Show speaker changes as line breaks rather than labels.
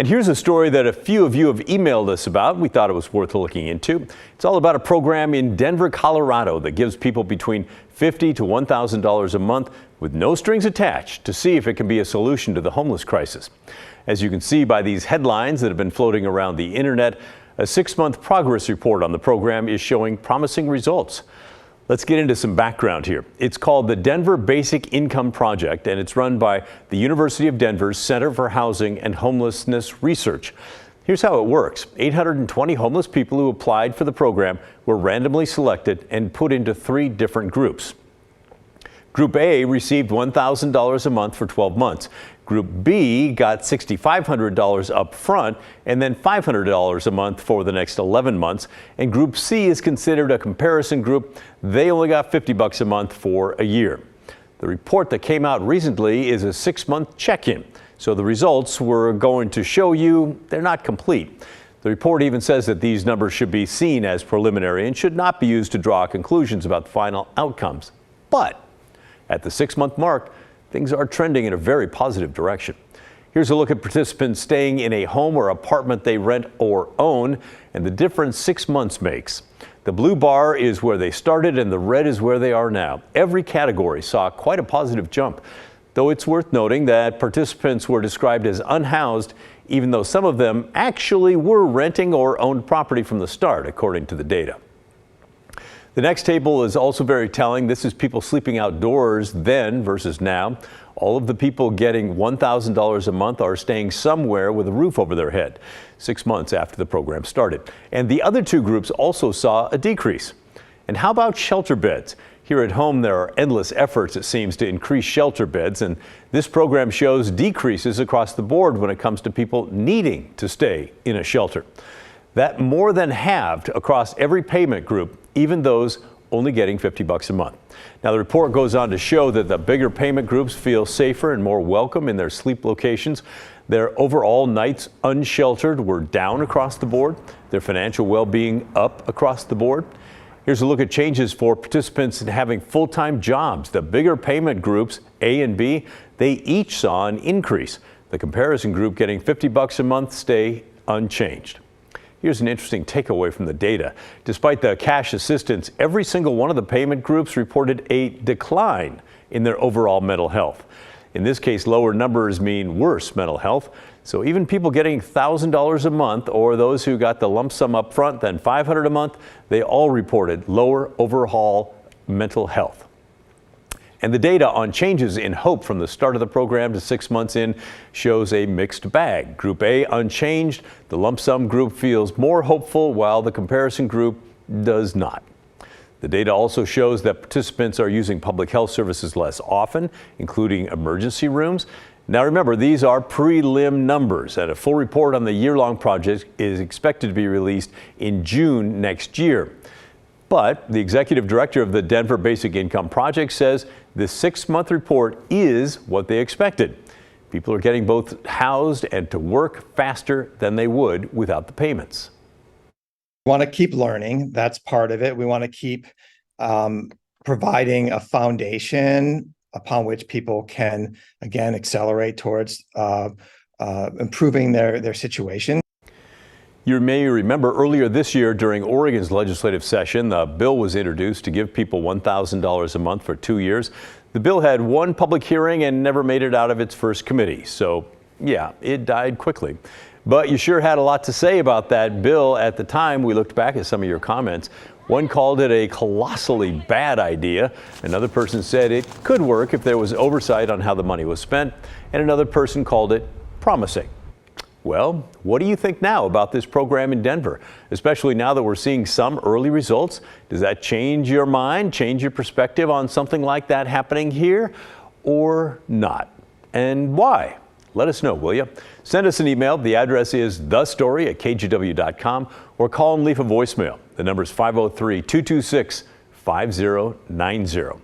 And here's a story that a few of you have emailed us about. We thought it was worth looking into. It's all about a program in Denver, Colorado that gives people between $50 to $1,000 a month with no strings attached to see if it can be a solution to the homeless crisis. As you can see by these headlines that have been floating around the internet, a 6-month progress report on the program is showing promising results. Let's get into some background here. It's called the Denver Basic Income Project, and it's run by the University of Denver's Center for Housing and Homelessness Research. Here's how it works. 820 homeless people who applied for the program were randomly selected and put into 3 different groups. Group A received $1,000 a month for 12 months. Group B got $6,500 up front and then $500 a month for the next 11 months. And Group C is considered a comparison group. They only got $50 a month for a year. The report that came out recently is a 6-month check-in. So the results we're going to show you, they're not complete. The report even says that these numbers should be seen as preliminary and should not be used to draw conclusions about the final outcomes. But at the 6-month mark, things are trending in a very positive direction. Here's a look at participants staying in a home or apartment they rent or own and the difference 6 months makes. The blue bar is where they started and the red is where they are now. Every category saw quite a positive jump, though it's worth noting that participants were described as unhoused, even though some of them actually were renting or owned property from the start, according to the data. The next table is also very telling. This is people sleeping outdoors then versus now. All of the people getting $1,000 a month are staying somewhere with a roof over their head 6 months after the program started. And the other 2 groups also saw a decrease. And how about shelter beds? Here at home, there are endless efforts, it seems, to increase shelter beds. And this program shows decreases across the board when it comes to people needing to stay in a shelter. That more than halved across every payment group, even those only getting $50 a month. Now, the report goes on to show that the bigger payment groups feel safer and more welcome in their sleep locations. Their overall nights unsheltered were down across the board, their financial well-being up across the board. Here's a look at changes for participants in having full-time jobs. The bigger payment groups, A and B, they each saw an increase. The comparison group getting $50 a month stay unchanged. Here's an interesting takeaway from the data. Despite the cash assistance, every single one of the payment groups reported a decline in their overall mental health. In this case, lower numbers mean worse mental health. So even people getting $1,000 a month or those who got the lump sum up front, then $500 a month, they all reported lower overall mental health. And the data on changes in hope from the start of the program to 6 months in shows a mixed bag. Group A unchanged. The lump sum group feels more hopeful while the comparison group does not. The data also shows that participants are using public health services less often, including emergency rooms. Now remember, these are prelim numbers, and a full report on the year-long project is expected to be released in June next year. But the executive director of the Denver Basic Income Project says this 6-month report is what they expected. People are getting both housed and to work faster than they would without the payments.
We want to keep learning. That's part of it. We want to keep providing a foundation upon which people can, again, accelerate towards improving their situation.
You may remember earlier this year during Oregon's legislative session, the bill was introduced to give people $1,000 a month for 2 years. The bill had one public hearing and never made it out of its first committee. So, yeah, it died quickly. But you sure had a lot to say about that bill at the time. We looked back at some of your comments. One called it a colossally bad idea. Another person said it could work if there was oversight on how the money was spent. And another person called it promising. Well, what do you think now about this program in Denver, especially now that we're seeing some early results? Does that change your mind, change your perspective on something like that happening here or not? And why? Let us know, will you? Send us an email. The address is thestory@kgw.com or call and leave a voicemail. The number is 503-226-5090.